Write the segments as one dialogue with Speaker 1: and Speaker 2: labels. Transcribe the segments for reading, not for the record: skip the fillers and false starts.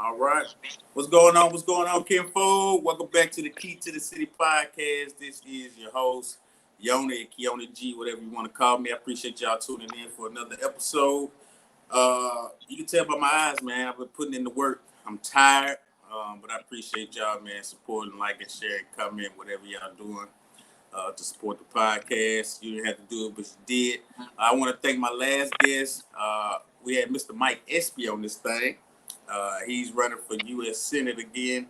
Speaker 1: All right. What's going on? What's going on, Kim Fold? Welcome back to the Key to the City podcast. This is your host, Yoni, Keone G, whatever you want to call me. I appreciate y'all tuning in for another episode. You can tell by my eyes, man, I've been putting in the work. I'm tired, but I appreciate y'all, man, supporting, liking, sharing, comment, whatever y'all doing to support the podcast. You didn't have to do it, but you did. I want to thank my last guest. We had Mr. Mike Espy on this thing. He's running for U.S. Senate again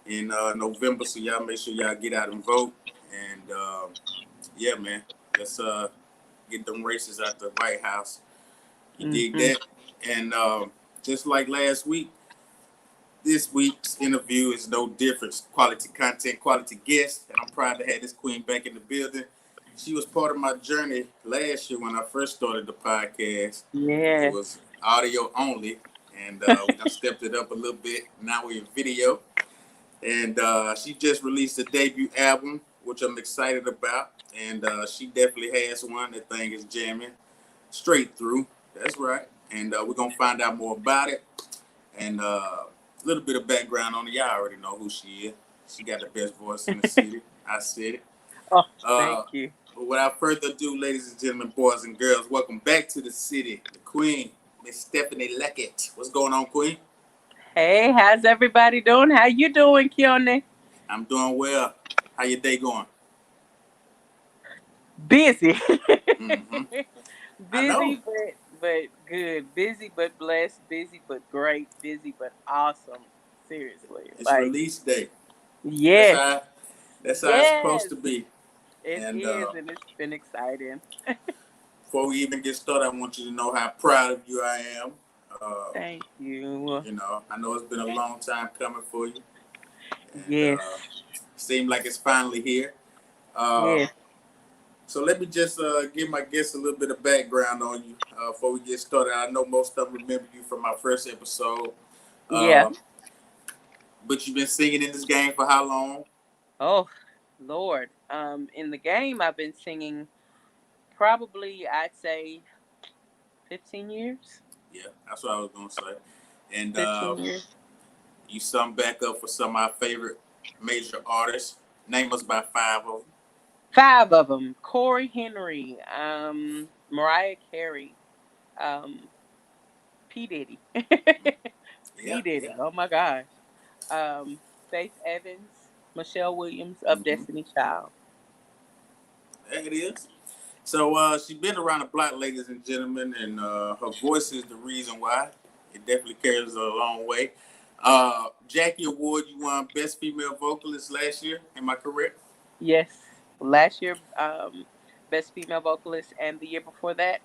Speaker 1: in November, so y'all make sure y'all get out and vote. And yeah, man, let's get them races out the White House. You dig that? And just like last week, this week's interview is no different. Quality content, quality guest, and I'm proud to have this queen back in the building. She was part of my journey last year when I first started the podcast.
Speaker 2: Yeah.
Speaker 1: It was audio only, and we stepped it up a little bit. Now we're in video. And she just released a debut album, which I'm excited about. And she definitely has one. That thing is jamming straight through. That's right. And we're going to find out more about it. And a little bit of background on it. Y'all already know who she is. She got the best voice in the city. I said it.
Speaker 2: Oh, thank you.
Speaker 1: But without further ado, ladies and gentlemen, boys and girls, welcome back to the city. The queen, Miss Stephanie Luckett. What's going on, queen?
Speaker 2: Hey, how's everybody doing? How you doing, Keone?
Speaker 1: I'm doing well. How your day going?
Speaker 2: Busy.
Speaker 1: Mm-hmm.
Speaker 2: Busy, but good. Busy but blessed. Busy but great. Busy but awesome. Seriously.
Speaker 1: It's release day.
Speaker 2: Yes.
Speaker 1: That's how it's supposed to be.
Speaker 2: It is, and it's been exciting.
Speaker 1: Before we even get started, I want you to know how proud of you I am.
Speaker 2: Thank you.
Speaker 1: You know, I know it's been a long time coming for you. And,
Speaker 2: yes.
Speaker 1: Seems like it's finally here.
Speaker 2: Yes.
Speaker 1: So let me just give my guests a little bit of background on you before we get started. I know most of them remember you from my first episode.
Speaker 2: Yeah.
Speaker 1: But you've been singing in this game for how long?
Speaker 2: Oh, Lord. In the game, I've been singing probably, I'd say, 15 years.
Speaker 1: Yeah, that's what I was going to say. And
Speaker 2: 15 years.
Speaker 1: You sung back up for some of my favorite major artists. Name us about 5 of them.
Speaker 2: 5 of them. Corey Henry, Mariah Carey, P. Diddy. P. Diddy. Oh, my gosh. Faith Evans, Michelle Williams of Destiny Child.
Speaker 1: There it is. So she's been around the block, ladies and gentlemen, and her voice is the reason why. It definitely carries her a long way. Jackie Award, you won Best Female Vocalist last year. Am I correct?
Speaker 2: Yes. Last year, Best Female Vocalist, and the year before that,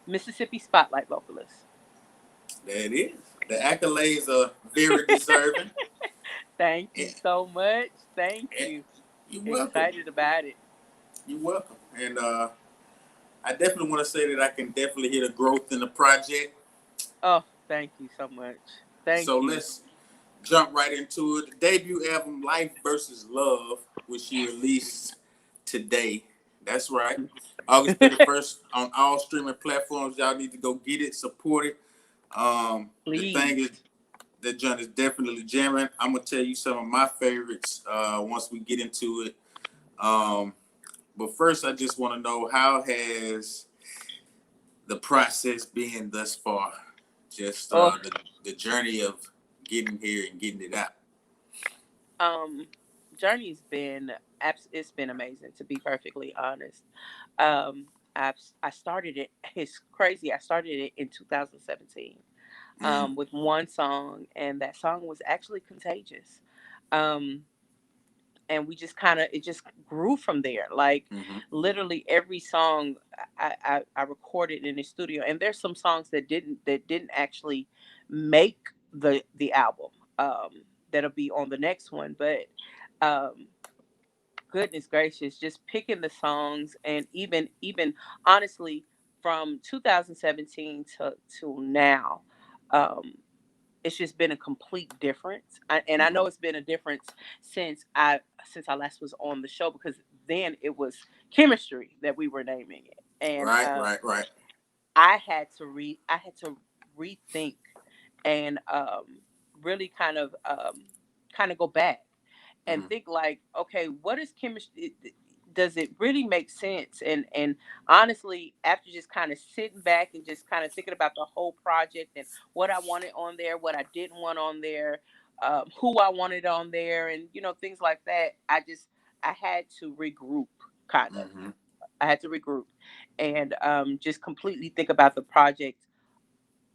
Speaker 2: Mississippi Spotlight Vocalist.
Speaker 1: There it is. The accolades are very deserving.
Speaker 2: Thank you so much. Thank you.
Speaker 1: You're welcome.
Speaker 2: Excited about it.
Speaker 1: You're welcome. And I definitely want to say that I can definitely hear the growth in the project.
Speaker 2: Oh, thank you so much. Thank you.
Speaker 1: So let's jump right into it. The debut album, LifevsLove, which you released today. That's right. August 31st on all streaming platforms. Y'all need to go get it, support it.
Speaker 2: Please.
Speaker 1: The thing is, the joint is definitely jamming. I'm going to tell you some of my favorites once we get into it. But first, I just want to know, how has the process been thus far? Just the journey of getting here and getting it out.
Speaker 2: Journey's been, it's been amazing, to be perfectly honest. I started it, it's crazy, I started it in 2017 with one song, and that song was actually Contagious. And we just it just grew from there. Like literally every song I recorded in the studio, and there's some songs that didn't actually make the album that'll be on the next one, but goodness gracious, just picking the songs, and even honestly from 2017 to now, it's just been a complete difference. I know it's been a difference since I last was on the show, because then it was Chemistry that we were naming it, and
Speaker 1: right.
Speaker 2: I had to rethink and really kind of go back and
Speaker 1: Mm-hmm.
Speaker 2: think like, okay, what is chemistry? Does it really make sense? And honestly, after just kind of sitting back and just kind of thinking about the whole project and what I wanted on there, what I didn't want on there, who I wanted on there, and things like that, I had to regroup, kind of.
Speaker 1: Mm-hmm.
Speaker 2: I had to regroup and just completely think about the project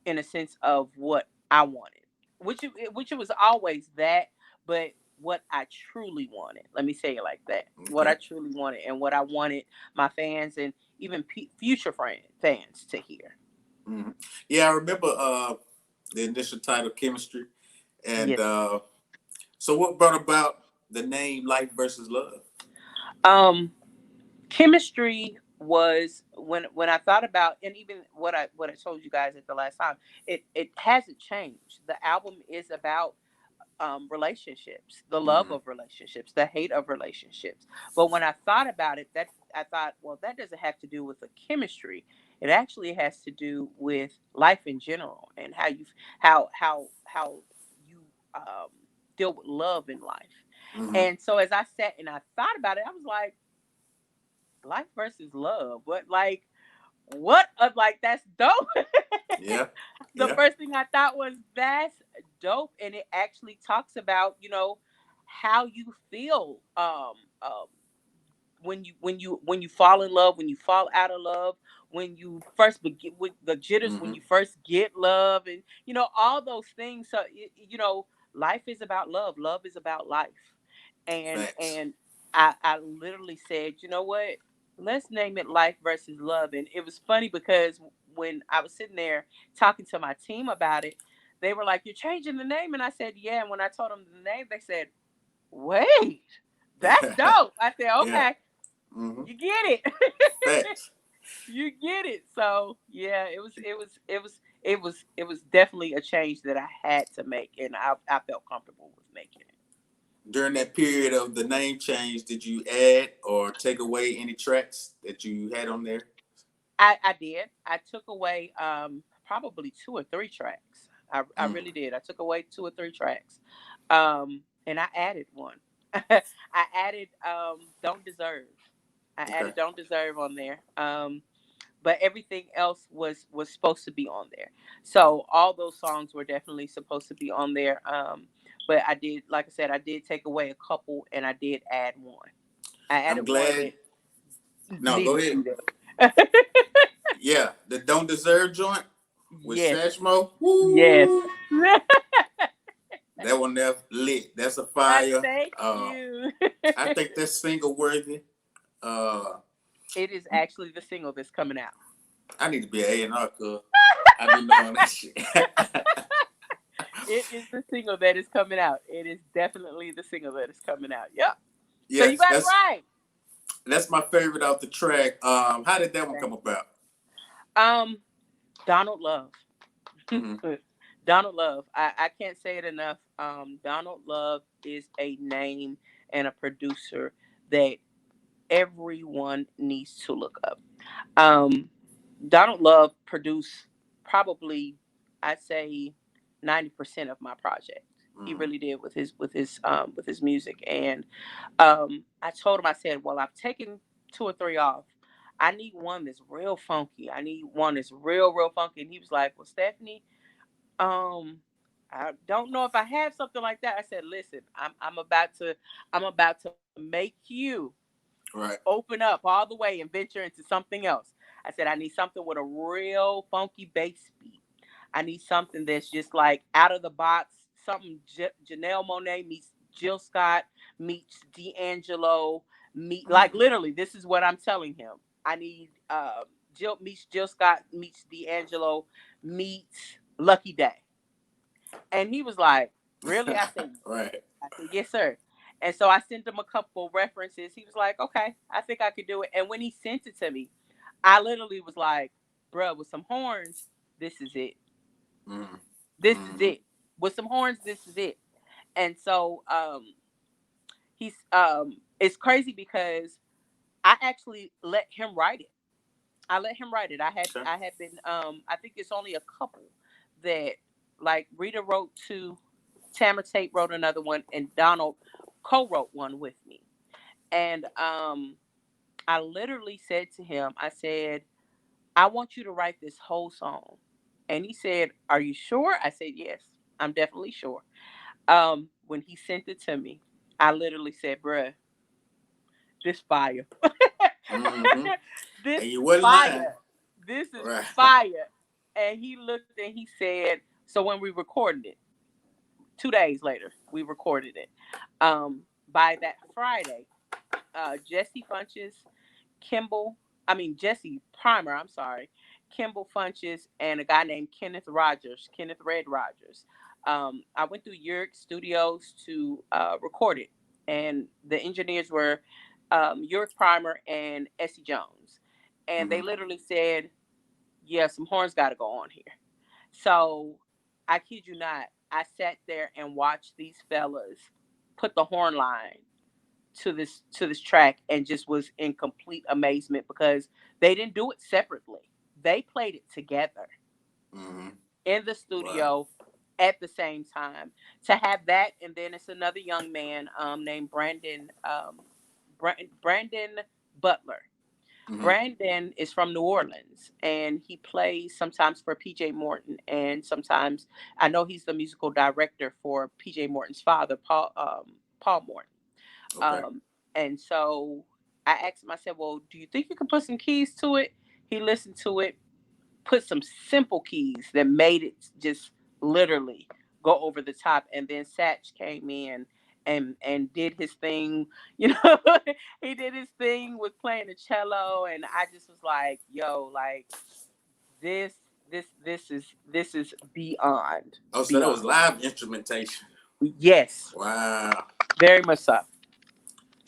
Speaker 2: in a sense of what I wanted, which it was always that, but what I truly wanted. Let me say it like that: what I
Speaker 1: Okay.
Speaker 2: truly wanted, and what I wanted my fans and even future fans to hear.
Speaker 1: Mm-hmm. Yeah, I remember the initial title, Chemistry. And
Speaker 2: Yes.
Speaker 1: so what brought about the name Life versus Love?
Speaker 2: Um, Chemistry was when I thought about, and even what I told you guys at the last time. It hasn't changed. The album is about relationships, the love
Speaker 1: Mm-hmm.
Speaker 2: of relationships, the hate of relationships. But when I thought about it, that I thought, well, that doesn't have to do with the chemistry. It actually has to do with life in general and how you um, deal with love in life.
Speaker 1: Mm-hmm.
Speaker 2: And so as I sat and I thought about it, I was like, life versus love. What like what like that's dope.
Speaker 1: Yeah.
Speaker 2: The
Speaker 1: Yeah.
Speaker 2: first thing I thought was that's dope, and it actually talks about how you feel when you fall in love, when you fall out of love, when you first begin with the jitters, when
Speaker 1: Mm-hmm.
Speaker 2: you first get love, and all those things. So life is about love. Love is about life, and
Speaker 1: Facts.
Speaker 2: and I literally said, you know what? Let's name it Life versus Love. And it was funny because when I was sitting there talking to my team about it, they were like, "You're changing the name," and I said, "Yeah." And when I told them the name, they said, "Wait, that's dope." I said,
Speaker 1: Yeah.
Speaker 2: "Okay,
Speaker 1: Mm-hmm.
Speaker 2: you get it."
Speaker 1: Facts.
Speaker 2: You get it. So yeah, it was definitely a change that I had to make, and I felt comfortable with making it.
Speaker 1: During that period of the name change, did you add or take away any tracks that you had on there?
Speaker 2: I did. I took away probably two or three tracks. I
Speaker 1: Mm.
Speaker 2: really did. I took away two or three tracks. And I added one. I added Don't Deserve. I
Speaker 1: Okay.
Speaker 2: added Don't Deserve on there. But everything else was supposed to be on there. So all those songs were definitely supposed to be on there. But I did, like I said, I did take away a couple, and I did add one. I
Speaker 1: I'm
Speaker 2: added one
Speaker 1: glad.
Speaker 2: that
Speaker 1: No, go
Speaker 2: needed to
Speaker 1: ahead.
Speaker 2: be there.
Speaker 1: Yeah, the Don't Deserve joint with
Speaker 2: Yes.
Speaker 1: Sashmo.
Speaker 2: Yes.
Speaker 1: Woo! That one there lit. That's a
Speaker 2: I
Speaker 1: fire.
Speaker 2: thank
Speaker 1: Uh,
Speaker 2: you.
Speaker 1: I think that's single worthy. Uh,
Speaker 2: It is actually the single that's coming out.
Speaker 1: I need to be an A&R, cuz I be knowing that shit.
Speaker 2: It is the single that is coming out. It is definitely the single that is coming out. Yep. So you
Speaker 1: Yes,
Speaker 2: got it
Speaker 1: that's
Speaker 2: right.
Speaker 1: that's my favorite off the track. How did that one come
Speaker 2: Thank
Speaker 1: about?
Speaker 2: you. Donald Love.
Speaker 1: Mm-hmm.
Speaker 2: Donald Love. I can't say it enough. Donald Love is a name and a producer that everyone needs to look up. Um, Donald Love produced probably, I'd say, 90% of my project. He
Speaker 1: Mm-hmm.
Speaker 2: really did with his music. And I told him, I said, well, I've taken two or three off. I need one that's real funky. I need one that's real funky. And he was like, well, Stephanie, um, I don't know if I have something like that. I said, listen, I'm about to make you
Speaker 1: Right.
Speaker 2: open up all the way and venture into something else. I said, I need something with a real funky bass beat. I need something that's just like out of the box, something Janelle Monae meets Jill Scott meets D'Angelo meet like
Speaker 1: Mm-hmm.
Speaker 2: literally. This is what I'm telling him. I need Jill Scott meets D'Angelo meets Lucky Day, and he was like, "Really?"
Speaker 1: Right.
Speaker 2: I said, "Yes, sir." And so I sent him a couple references. He was like, "Okay, I think I could do it." And when he sent it to me, I literally was like, "Bruh, with some horns, this is it.
Speaker 1: Mm-hmm.
Speaker 2: This is
Speaker 1: Mm-hmm.
Speaker 2: it. With some horns, this is it." And so it's crazy because I actually let him write it. I let him write it.
Speaker 1: Okay.
Speaker 2: I had been I think it's only a couple that like Rita wrote to Tamara Tate wrote another one, and Donald co-wrote one with me. And I literally said to him, I said, I want you to write this whole song. And he said, Are you sure? I said, Yes, I'm definitely sure. When he sent it to me, I literally said, Bruh, this fire.
Speaker 1: Mm-hmm.
Speaker 2: This
Speaker 1: And you wasn't lying.
Speaker 2: fire. This is
Speaker 1: Right.
Speaker 2: fire. And he looked and he said, so when we recorded it, 2 days later, we recorded it. By that Friday, Jesse Funches, Kimball, I mean Jesse Primer, I'm sorry, Kimball Funches, and a guy named Kenneth Red Rogers. I went through Yurick Studios to record it, and the engineers were Yurick Primer and Essie Jones, and they
Speaker 1: Mm-hmm.
Speaker 2: literally said, "Yeah, some horns got to go on here." So I kid you not, I sat there and watched these fellas put the horn line to this track and just was in complete amazement because they didn't do it separately. They played it together
Speaker 1: Mm-hmm.
Speaker 2: in the
Speaker 1: Wow.
Speaker 2: studio at the same time. To have that, and then it's another young man named Brandon Butler.
Speaker 1: Mm-hmm.
Speaker 2: Brandon is from New Orleans and he plays sometimes for PJ Morton, and sometimes I know he's the musical director for PJ Morton's father, Paul Morton.
Speaker 1: Okay.
Speaker 2: Um, and so I asked him, I said, Well, do you think you can put some keys to it? He listened to it, put some simple keys that made it just literally go over the top. And then Satch came in and did his thing, you know. He did his thing with playing the cello, and I just was like, yo, like this this is beyond
Speaker 1: Oh, so that was
Speaker 2: beyond.
Speaker 1: live instrumentation.
Speaker 2: Yes,
Speaker 1: Wow.
Speaker 2: very much so.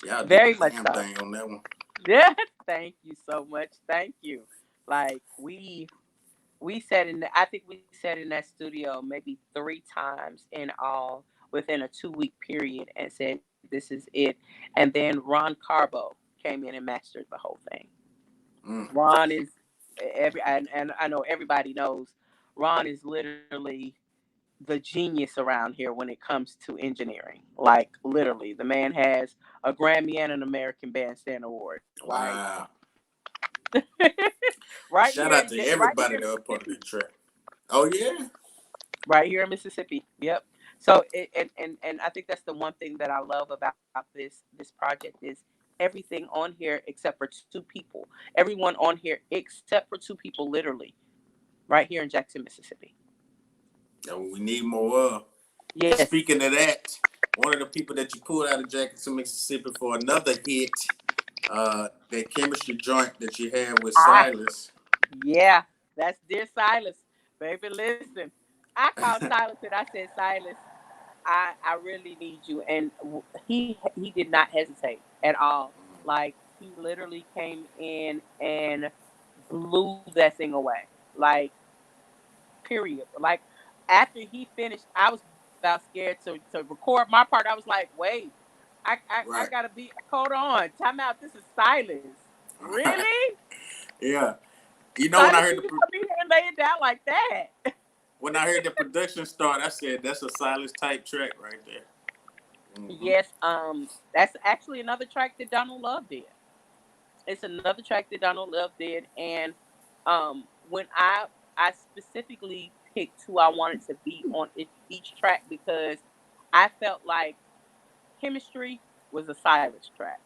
Speaker 1: Y'all did
Speaker 2: Very
Speaker 1: the
Speaker 2: much
Speaker 1: damn
Speaker 2: so.
Speaker 1: thing on that one.
Speaker 2: Yeah, thank you so much. Thank you. Like we sat in I think we sat in that studio maybe 3 times in all within a 2 week period and said this is it. And then Ron Carbo came in and mastered the whole thing.
Speaker 1: Mm.
Speaker 2: Ron is and I know everybody knows Ron is literally the genius around here when it comes to engineering. Like literally, the man has a Grammy and an American Bandstand Award. Like
Speaker 1: Wow. Shout out to
Speaker 2: right here
Speaker 1: everybody
Speaker 2: in
Speaker 1: that was part of
Speaker 2: Mississippi.
Speaker 1: that track. Oh yeah.
Speaker 2: Right here in Mississippi. Yep. So and I think that's the one thing that I love about this project is everything on here except for two people. Everyone on here except for two people, literally, right here in Jackson, Mississippi.
Speaker 1: That's what we need more of. And
Speaker 2: Yes.
Speaker 1: speaking of that, one of the people that you pulled out of Jackson, Mississippi for another hit, that chemistry joint that you had with
Speaker 2: Ah,
Speaker 1: Silas.
Speaker 2: yeah. That's dear Silas. Baby, listen. I called Silas and I said, Silas, I really need you. And he did not hesitate at all. Like he literally came in and blew that thing away. Like period. Like after he finished, I was about scared to record my part. I was like, wait, I
Speaker 1: Right.
Speaker 2: gotta be. Hold on, time out. This is Silas.
Speaker 1: Right.
Speaker 2: Really?
Speaker 1: Yeah. You know when I
Speaker 2: Silas,
Speaker 1: heard
Speaker 2: you just come in here and lay it down like that?
Speaker 1: the production start, I said that's a Silas type track right there. Mm-hmm.
Speaker 2: Yes. That's actually another track that Donald Love did. It's another track that Donald Love did, and when I specifically picked who I wanted to be on each track because I felt like Chemistry was a Silas track.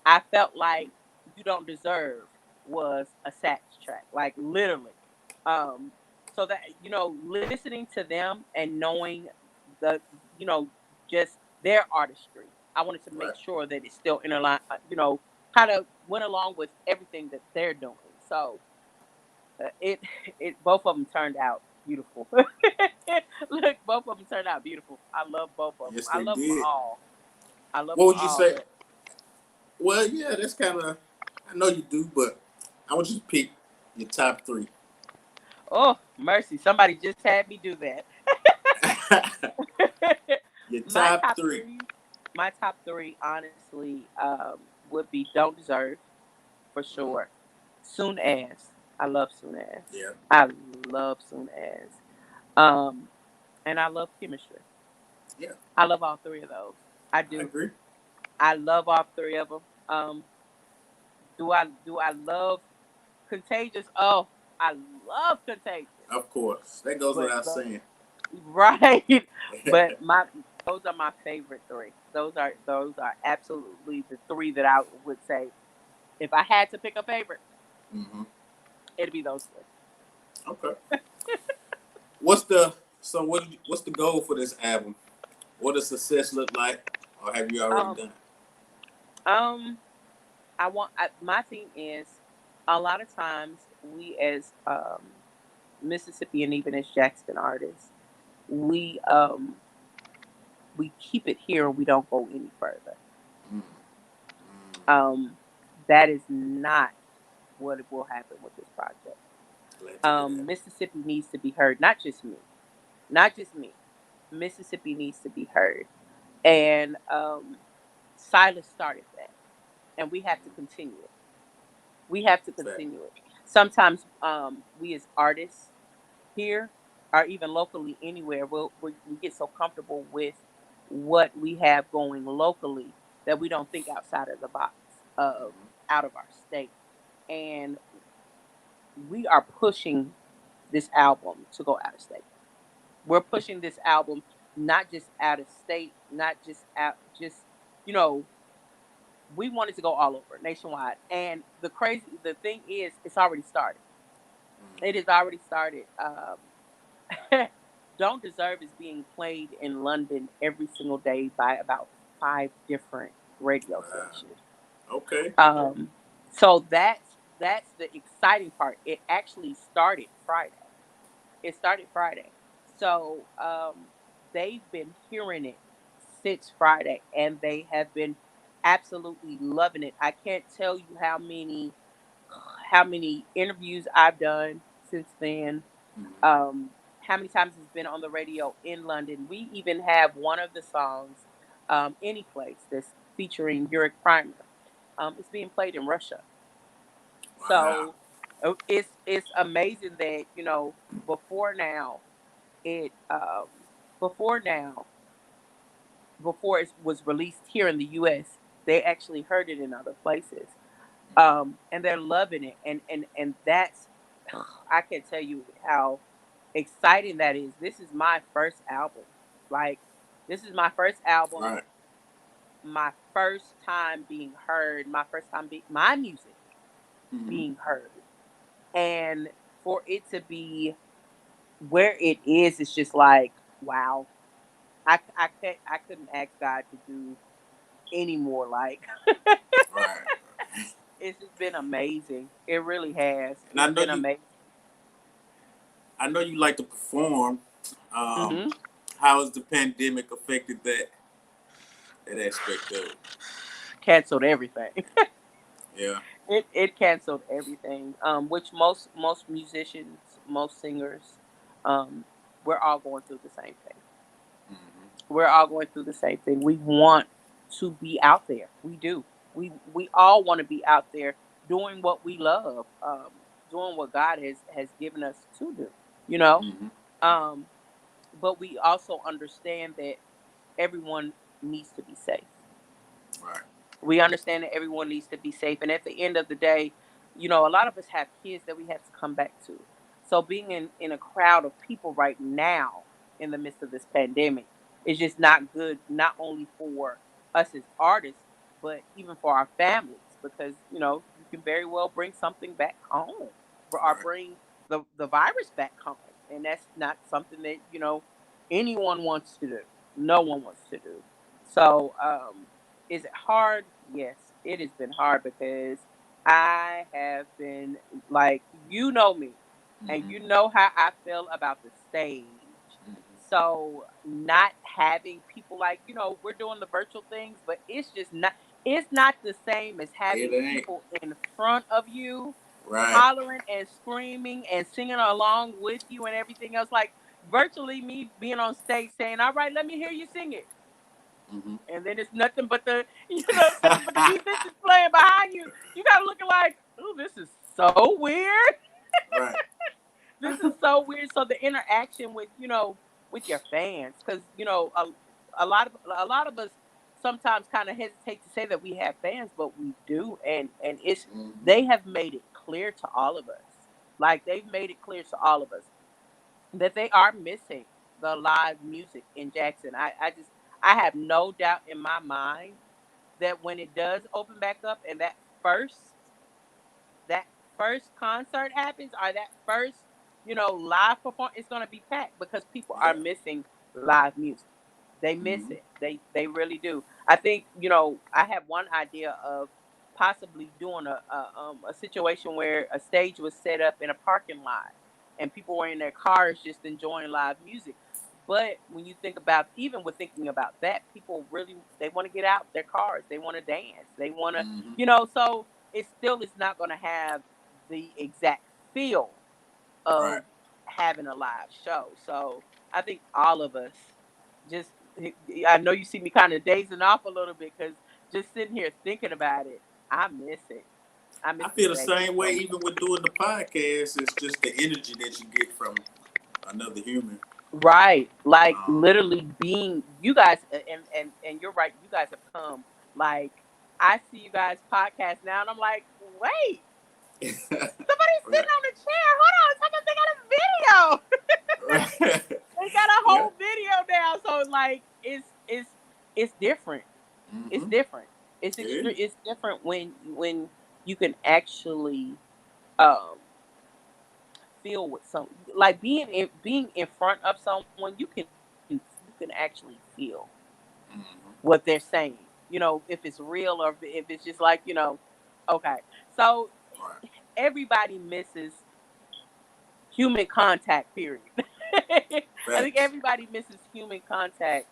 Speaker 2: I felt like You Don't Deserve was a Satch track, like literally. Um, so that listening to them and knowing the you know just their artistry, I wanted to
Speaker 1: Right.
Speaker 2: make sure that it still interline, kind of went along with everything that they're doing. So it it both of them turned out beautiful. Look, both of them turned out beautiful. I love both of them.
Speaker 1: Yes,
Speaker 2: I
Speaker 1: they
Speaker 2: love them
Speaker 1: did.
Speaker 2: all. I love
Speaker 1: What
Speaker 2: them
Speaker 1: would you
Speaker 2: all,
Speaker 1: say?
Speaker 2: but
Speaker 1: Well, yeah, that's kind of. I know you do, but I want you to pick your top three.
Speaker 2: oh mercy, somebody just had me do that.
Speaker 1: Your
Speaker 2: my
Speaker 1: top
Speaker 2: top
Speaker 1: three.
Speaker 2: three, my top three, honestly, would be Don't Deserve for
Speaker 1: Mm-hmm.
Speaker 2: sure. Soon as I love Soon as
Speaker 1: Yeah.
Speaker 2: I love Soon as, um, and I love Chemistry.
Speaker 1: Yeah,
Speaker 2: I love all three of those. I
Speaker 1: I
Speaker 2: do.
Speaker 1: agree.
Speaker 2: I love all three of them. Do I love Contagious? Oh, I love Contagious.
Speaker 1: Of course, that goes
Speaker 2: But
Speaker 1: without saying.
Speaker 2: right, but those are my favorite three. Those are absolutely the three that I would say if I had to pick a favorite,
Speaker 1: Hmm.
Speaker 2: it'd be those three.
Speaker 1: Okay. What's the what's the goal for this album? What does success look like, or have you already
Speaker 2: Um,
Speaker 1: done
Speaker 2: um, my thing is a lot of times we as Mississippi and even as Jackson artists, we um we keep it here and we don't go any further.
Speaker 1: it?
Speaker 2: Um, that is not what will happen with this project.
Speaker 1: Glad to hear that.
Speaker 2: Mississippi needs to be heard, not just me, not just me. Mississippi needs to be heard, and Silas started that, and we have to continue it. We have to
Speaker 1: Fact.
Speaker 2: continue it. Sometimes we as artists here, or even locally anywhere, we get so comfortable with what we have going locally that we don't think outside of the box of
Speaker 1: Hmm.
Speaker 2: out of our state. And we are pushing this album to go out of state. We're pushing this album not just out of state, not just out, just you know, we want it to go all over nationwide. And the thing is, it's already started. It has already started. Don't Deserve is being played in London every single day by about five different radio
Speaker 1: Wow.
Speaker 2: stations.
Speaker 1: Okay.
Speaker 2: Um, so that's the exciting part. It actually started Friday. It started Friday. So they've been hearing it since Friday, and they have been absolutely loving it. I can't tell you how many interviews I've done since then,
Speaker 1: Hmm.
Speaker 2: how many times it's been on the radio in London. We even have one of the songs, Any Place, that's featuring Yurick Primer. It's being played in Russia.
Speaker 1: Wow.
Speaker 2: So it's amazing that before now it before now before it was released here in the U.S. they actually heard it in other places, and they're loving it, and that's I can tell you how exciting that is. This is my first album. Like, this is my first album,
Speaker 1: Right.
Speaker 2: my first time being heard, my first time my music
Speaker 1: Hmm.
Speaker 2: being heard. And for it to be where it is, it's just like, wow. I couldn't ask God to do any more. Like,
Speaker 1: Right.
Speaker 2: it's just been amazing. It really has.
Speaker 1: And
Speaker 2: It's been amazing.
Speaker 1: I know you like to perform.
Speaker 2: Hmm.
Speaker 1: How has the pandemic affected that aspect of it?
Speaker 2: Canceled everything.
Speaker 1: Yeah.
Speaker 2: It canceled everything. Which most musicians, most singers, um, we're all going through the same thing.
Speaker 1: Hmm.
Speaker 2: We're all going through the same thing. We want to be out there. We do. We all want to be out there doing what we love, doing what God has given us to do. You know,
Speaker 1: Hmm.
Speaker 2: um, but we also understand that everyone needs to be safe.
Speaker 1: Right.
Speaker 2: We understand that everyone needs to be safe, and at the end of the day, a lot of us have kids that we have to come back to. So being in a crowd of people right now in the midst of this pandemic is just not good, not only for us as artists, but even for our families, because you can very well bring something back home, or
Speaker 1: Right.
Speaker 2: bring the virus back home, and that's not something that anyone wants to do. No one wants to do. So is it hard? Yes, it has been hard because I have been, like, me, and
Speaker 1: Hmm.
Speaker 2: you know how I feel about the stage.
Speaker 1: Hmm.
Speaker 2: So not having people, like, we're doing the virtual things, but it's not the same as
Speaker 1: It
Speaker 2: having
Speaker 1: ain't.
Speaker 2: people in front of you
Speaker 1: Right.
Speaker 2: hollering and screaming and singing along with you and everything else. Like, virtually, me being on stage saying, "All right, let me hear you sing it."
Speaker 1: Hmm.
Speaker 2: And then it's nothing but nothing but the musicians playing behind you. You gotta look like, oh, this is so weird.
Speaker 1: Right.
Speaker 2: This is so weird. So the interaction with with your fans, because a lot of us sometimes kind of hesitate to say that we have fans, but we do, and it's
Speaker 1: Mm-hmm.
Speaker 2: they have made it clear to all of us. Like they've made it clear to all of us that they are missing the live music in Jackson. I have no doubt in my mind that when it does open back up and first that first concert happens or that first, live performance, it's gonna be packed because people are
Speaker 1: Yeah.
Speaker 2: missing live music. They miss
Speaker 1: Mm-hmm.
Speaker 2: it. They really do. I think, I have one idea of possibly doing a situation where a stage was set up in a parking lot and people were in their cars just enjoying live music. But when you think about, even with thinking about that, people really, they want to get out their cars. They want to dance. They want to,
Speaker 1: Mm-hmm.
Speaker 2: so it still is not going to have the exact feel
Speaker 1: Right.
Speaker 2: of having a live show. So I think all of us just, I know you see me kind of dazing off a little bit because just sitting here thinking about it, I miss it. I miss
Speaker 1: I
Speaker 2: the
Speaker 1: feel the
Speaker 2: stage
Speaker 1: same way
Speaker 2: so
Speaker 1: even with doing the podcast. It's just the energy that you get from another human.
Speaker 2: right. Like
Speaker 1: Um,
Speaker 2: literally being you guys, and you're right, you guys have come. Like I see you guys podcast now and I'm like, wait, somebody's
Speaker 1: right.
Speaker 2: sitting on the chair. Hold on, someone they got a video.
Speaker 1: Right.
Speaker 2: They got a
Speaker 1: Yeah.
Speaker 2: whole video now. So like it's different. It's
Speaker 1: Mm-hmm.
Speaker 2: different. It's
Speaker 1: It is.
Speaker 2: extreme. It's different when you can actually um feel with some, like being in front of someone. You can actually feel
Speaker 1: Mm-hmm.
Speaker 2: what they're saying. If it's real or if it's just like okay. So
Speaker 1: Right.
Speaker 2: everybody misses human contact. Period. I think
Speaker 1: Facts.
Speaker 2: everybody misses human contact.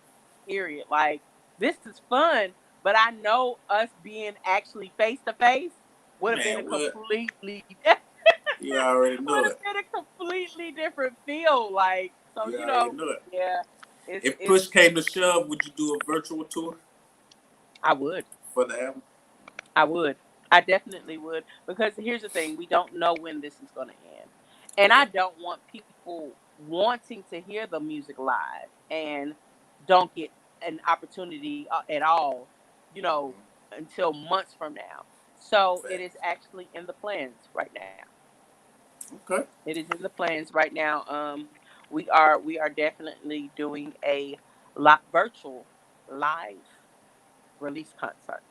Speaker 2: Period. Like this is fun, but I know us being actually face to face would have been a
Speaker 1: Man, what?
Speaker 2: completely
Speaker 1: You already know
Speaker 2: would
Speaker 1: it.
Speaker 2: have been a completely different feel. Like so,
Speaker 1: You already know it.
Speaker 2: yeah. It's
Speaker 1: If
Speaker 2: it's.
Speaker 1: push came to shove, would you do a virtual tour
Speaker 2: I would.
Speaker 1: for the album?
Speaker 2: I would. I definitely would. Because here's the thing, we don't know when this is going to end. And I
Speaker 1: Yeah.
Speaker 2: don't want people wanting to hear the music live and don't get an opportunity at all, you know,
Speaker 1: Mm-hmm.
Speaker 2: until months from now. So it is
Speaker 1: Facts.
Speaker 2: actually in the plans right now.
Speaker 1: Okay.
Speaker 2: It is in the plans right now. We are definitely doing a virtual live release concert.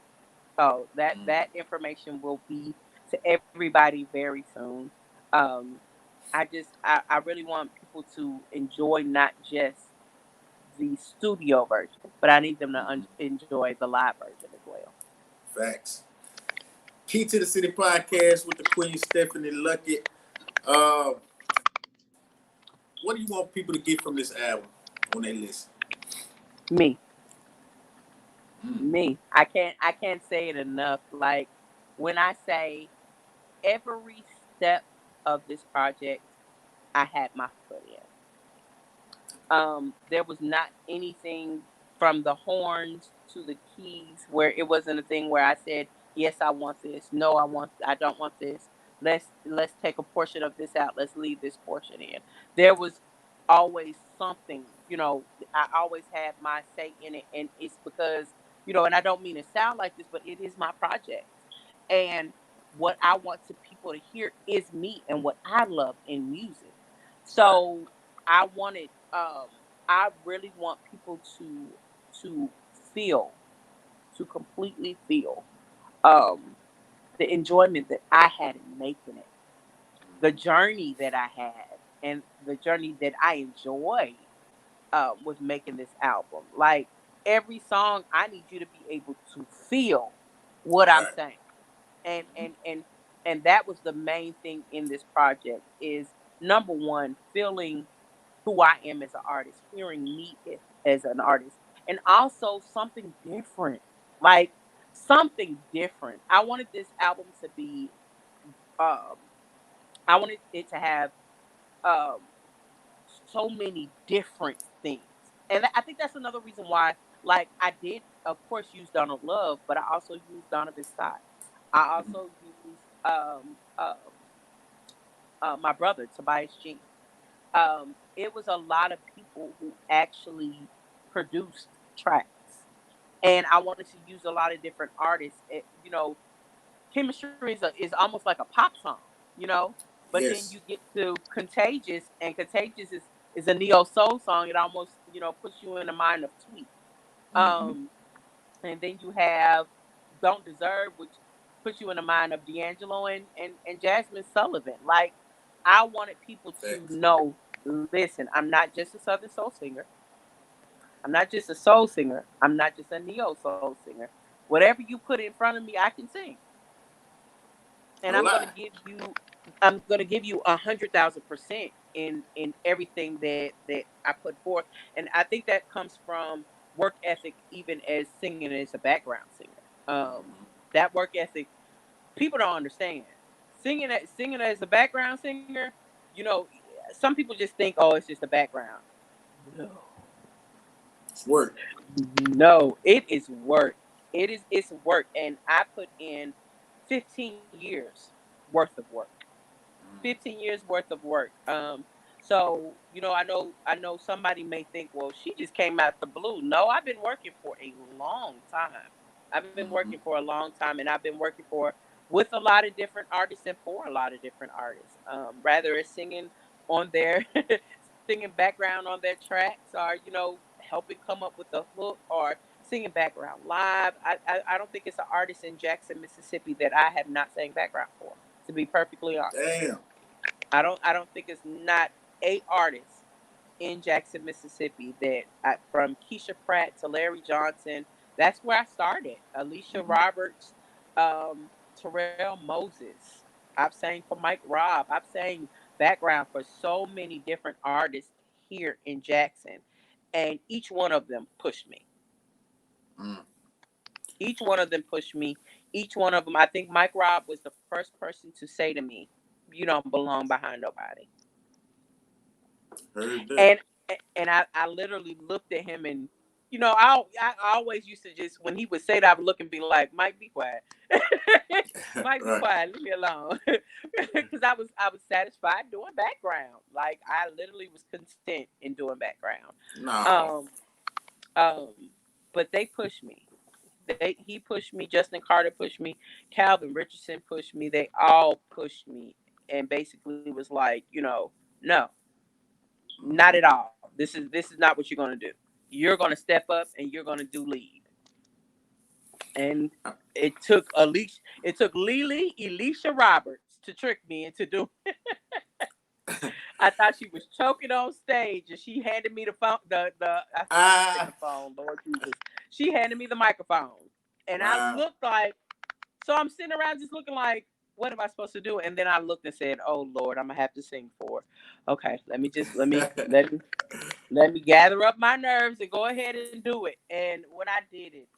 Speaker 2: So that
Speaker 1: Mm-hmm.
Speaker 2: information will be to everybody very soon. Um, I really want people to enjoy not just the studio version, but I need them to
Speaker 1: Mm-hmm.
Speaker 2: enjoy the live version as well.
Speaker 1: Facts. Key to the City Podcast with the Queen Stephanie Luckett. Uh, what do you want people to get from this album when they listen?
Speaker 2: Me,
Speaker 1: Mm.
Speaker 2: me. I can't say it enough. Like when I say every step of this project, I had my foot in. There was not anything from the horns to the keys where it wasn't a thing where I said, yes, I want this. No, I don't want this. Let's take a portion of this out. Let's leave this portion in. There was always something, I always had my say in it. And it's because, and I don't mean to sound like this, but it is my project. And what I want to people to hear is me and what I love in music.
Speaker 1: Right.
Speaker 2: So I wanted I really want people to feel, to completely feel um the enjoyment that I had in making it, the journey that I had, and the journey that I enjoyed with making this album. Like every song, I need you to be able to feel what I'm
Speaker 1: Right.
Speaker 2: saying. And that was the main thing in this project is number one, feeling who I am as an artist, hearing me as an artist, and also something different. Like something different. I wanted this album to be um I wanted it to have um so many different things. And I think that's another reason why, like, I did of course use Donald Love, but I also used Donovan Scott. I
Speaker 1: Mm-hmm.
Speaker 2: also used my brother Tobias G. It was a lot of people who actually produced tracks. And I wanted to use a lot of different artists. Chemistry is almost like a pop song, you know. But then
Speaker 1: Yes.
Speaker 2: you get to Contagious, and Contagious is a neo soul song. It almost puts you in the mind of Tweet.
Speaker 1: Mm-hmm.
Speaker 2: And then you have Don't Deserve, which puts you in the mind of D'Angelo and Jasmine Sullivan. Like, I wanted people to
Speaker 1: Facts.
Speaker 2: know, listen, I'm not just a Southern soul singer. I'm not just a soul singer. I'm not just a neo soul singer. Whatever you put in front of me, I can sing. And
Speaker 1: No lie.
Speaker 2: I'm gonna give you 100,000% in everything that I put forth. And I think that comes from work ethic, even as singing as a background singer. That work ethic, people don't understand. Singing as a background singer, you know, some people just think, oh, it's just a background. No.
Speaker 1: It's work.
Speaker 2: No, it is work. It's work. And I put in 15 years worth of work. 15 years worth of work. So I know somebody may think, well, she just came out the blue. No, I've been working for a long time. I've been
Speaker 1: Mm-hmm.
Speaker 2: working for a long time, and I've been working for with a lot of different artists and for a lot of different artists. Rather it's singing on their singing background on their tracks, or helping come up with the hook, or singing background live. I don't think it's an artist in Jackson, Mississippi that I have not sang background for. To be perfectly honest,
Speaker 1: Damn.
Speaker 2: I don't think it's not a artist in Jackson, Mississippi from Keisha Pratt to Larry Johnson. That's where I started. Alicia
Speaker 1: Mm-hmm.
Speaker 2: Roberts, Terrell Moses. I've sang for Mike Robb. I've sang background for so many different artists here in Jackson, and each one of them pushed me.
Speaker 1: Mm.
Speaker 2: Each one of them pushed me. Each one of them. I think Mike Robb was the first person to say to me, "You don't belong behind nobody."
Speaker 1: Heard that.
Speaker 2: And I literally looked at him, and I always used to, just when he would say that, I would look and be like, Mike, be quiet. Mike, be
Speaker 1: Right.
Speaker 2: quiet, leave me alone. Because I was satisfied doing background. Like, I literally was content in doing background.
Speaker 1: No.
Speaker 2: Um um but they pushed me. He pushed me, Justin Carter pushed me, Calvin Richardson pushed me. They all pushed me, and basically was like, no, not
Speaker 1: Mm-hmm.
Speaker 2: at all. This is not what you're gonna do. You're gonna step up and you're gonna do lead. And it took Elisha Roberts to trick me into doing. I thought she was choking on stage, and she handed me the phone. I almost said
Speaker 1: Ah.
Speaker 2: the phone, Lord Jesus. She handed me the microphone, and I
Speaker 1: Wow.
Speaker 2: looked like. So I'm sitting around just looking like, what am I supposed to do? And then I looked and said, "Oh Lord, I'm gonna have to sing for her." Okay, let me gather up my nerves and go ahead and do it. And when I did it,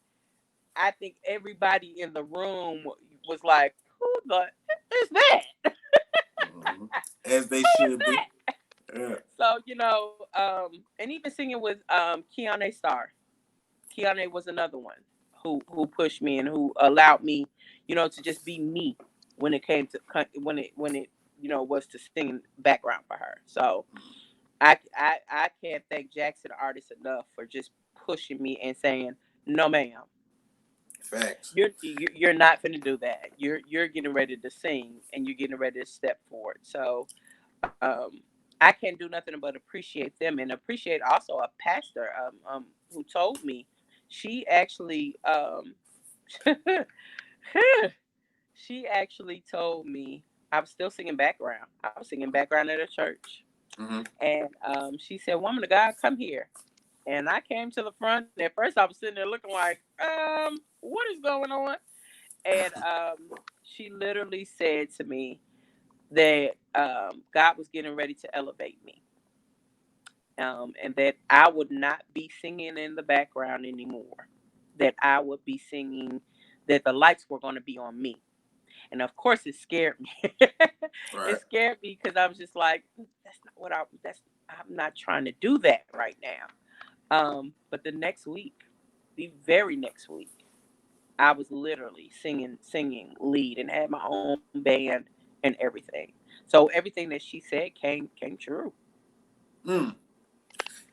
Speaker 2: I think everybody in the room was like, "Who the is that?"
Speaker 1: Mm-hmm. As they
Speaker 2: Who is
Speaker 1: should be.
Speaker 2: that?
Speaker 1: Yeah.
Speaker 2: So and even singing with Kiane Star. Kiane was another one who pushed me and who allowed me, to just be me when it came to when it was to sing background for her. So I can't thank Jackson Artist enough for just pushing me and saying, no ma'am,
Speaker 1: Facts.
Speaker 2: you're not going to do that. You're getting ready to sing, and you're getting ready to step forward. So I can't do nothing but appreciate them, and appreciate also a pastor who told me, she actually she actually told me, I was still singing background. I was singing background at a church,
Speaker 1: Mm-hmm.
Speaker 2: and she said, "Woman of God, come here." And I came to the front. At first, I was sitting there looking like, what is going on? And she literally said to me that God was getting ready to elevate me, and that I would not be singing in the background anymore. That I would be singing, that the lights were going to be on me. And of course, it scared me.
Speaker 1: Right.
Speaker 2: It scared me because I was just like, that's not what I'm not trying to do that right now. But the next week, the very next week, I was literally singing lead, and had my own band and everything. So everything that she said came true.
Speaker 1: Mm.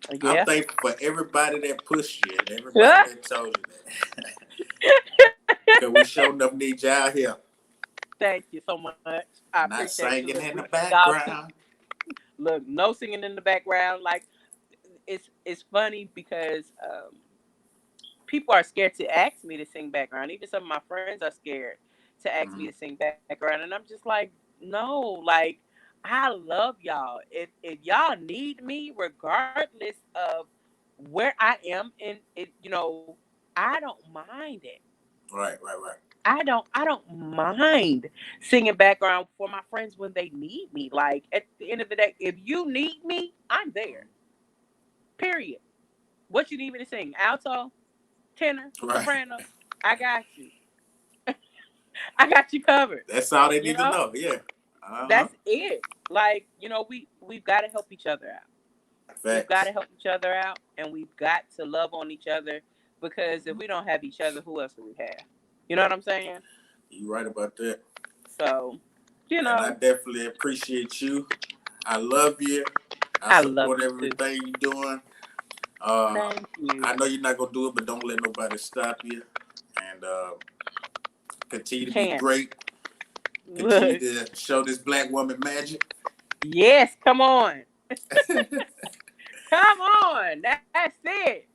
Speaker 1: I'm
Speaker 2: Yeah.
Speaker 1: thankful for everybody that pushed you and everybody that told you that. Because we sure enough need you out here.
Speaker 2: Thank you so much. I
Speaker 1: Not
Speaker 2: appreciate you.
Speaker 1: singing
Speaker 2: Look,
Speaker 1: in the
Speaker 2: y'all keep
Speaker 1: background.
Speaker 2: look no singing in the background. Like it's funny because people are scared to ask me to sing background. Even some of my friends are scared to ask me to sing background, and I'm just like, no, like I love y'all. If y'all need me, regardless of where I am in it, I don't mind it.
Speaker 1: Right.
Speaker 2: I don't mind singing background for my friends when they need me. Like at the end of the day, if you need me, I'm there. Period. What you need me to sing? Alto, tenor,
Speaker 1: Right.
Speaker 2: soprano? I got you. I got you covered.
Speaker 1: That's all they
Speaker 2: You
Speaker 1: need to
Speaker 2: know?
Speaker 1: know. Yeah. Uh-huh.
Speaker 2: That's it. Like, we've got to help each other out. We've got
Speaker 1: Facts.
Speaker 2: to help each other out, and we've got to love on each other, because if we don't have each other, who else do we have? You know what I'm saying?
Speaker 1: You right about that.
Speaker 2: So, you
Speaker 1: And I
Speaker 2: know,
Speaker 1: definitely appreciate you. I love you. I
Speaker 2: I love
Speaker 1: support
Speaker 2: you too.
Speaker 1: everything you're doing.
Speaker 2: Thank you.
Speaker 1: I know you're not gonna do it, but don't let nobody stop you. And continue to be
Speaker 2: Can't.
Speaker 1: great. Continue
Speaker 2: Look.
Speaker 1: to show this black woman magic.
Speaker 2: Yes, come on. Come on. That's it.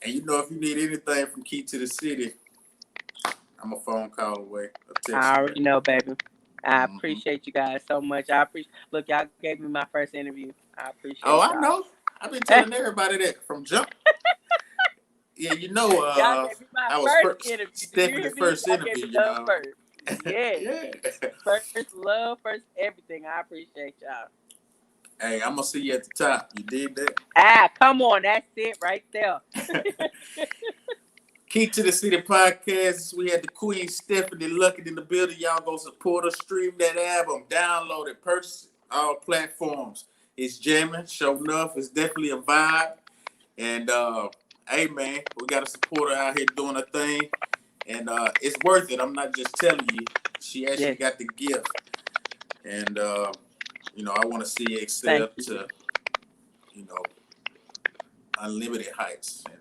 Speaker 1: And you know, if you need anything from Key to the City, I'm a phone call away, a text
Speaker 2: I
Speaker 1: away.
Speaker 2: already know, baby. I
Speaker 1: Mm-hmm.
Speaker 2: appreciate you guys so much. I appreciate. Look, y'all gave me my first interview. I
Speaker 1: Oh,
Speaker 2: appreciate
Speaker 1: I
Speaker 2: y'all.
Speaker 1: know. I've been telling everybody that from jump. Yeah, you know,
Speaker 2: Y'all gave me my
Speaker 1: I was
Speaker 2: first
Speaker 1: first,
Speaker 2: interview. Did you hear
Speaker 1: Stephanie's
Speaker 2: me?
Speaker 1: first
Speaker 2: Y'all gave
Speaker 1: interview,
Speaker 2: me
Speaker 1: you
Speaker 2: love
Speaker 1: know.
Speaker 2: first. Yes.
Speaker 1: Yeah.
Speaker 2: First love, first everything. I appreciate y'all.
Speaker 1: Hey, I'm gonna see you at the top. You did that?
Speaker 2: Come on. That's it right there.
Speaker 1: Key to the City Podcast. We had the Queen Stephanie Luckett in the building. Y'all go support her, stream that album, download it, purchase it, all platforms. It's jamming, show enough. It's definitely a vibe. And hey man, we got a supporter out here doing a thing. And it's worth it. I'm not just telling you. She actually
Speaker 2: Yes.
Speaker 1: got the gift. And I want to see it excel
Speaker 2: Thank you.
Speaker 1: to, unlimited heights. And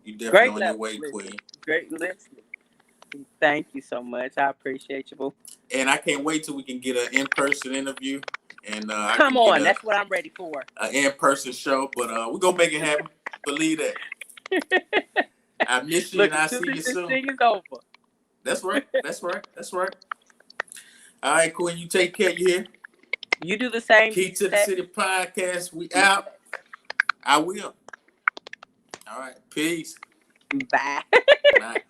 Speaker 1: you definitely
Speaker 2: Great
Speaker 1: on your
Speaker 2: level.
Speaker 1: way,
Speaker 2: Listen.
Speaker 1: Queen.
Speaker 2: Great listening. Thank you so much. I appreciate you, boo.
Speaker 1: And I can't wait till we can get an in-person interview, and I
Speaker 2: Come
Speaker 1: can get
Speaker 2: on. That's what I'm ready for.
Speaker 1: an in-person show. But we're gonna make it happen. Believe that. I miss you,
Speaker 2: Look,
Speaker 1: and
Speaker 2: as
Speaker 1: I
Speaker 2: soon
Speaker 1: see
Speaker 2: as
Speaker 1: you
Speaker 2: this
Speaker 1: soon.
Speaker 2: thing is over.
Speaker 1: That's right. All right, Queen. You take care. You here?
Speaker 2: You do the same.
Speaker 1: Key to the City Podcast. We out. I will. All right. Peace.
Speaker 2: Bye.
Speaker 1: Bye.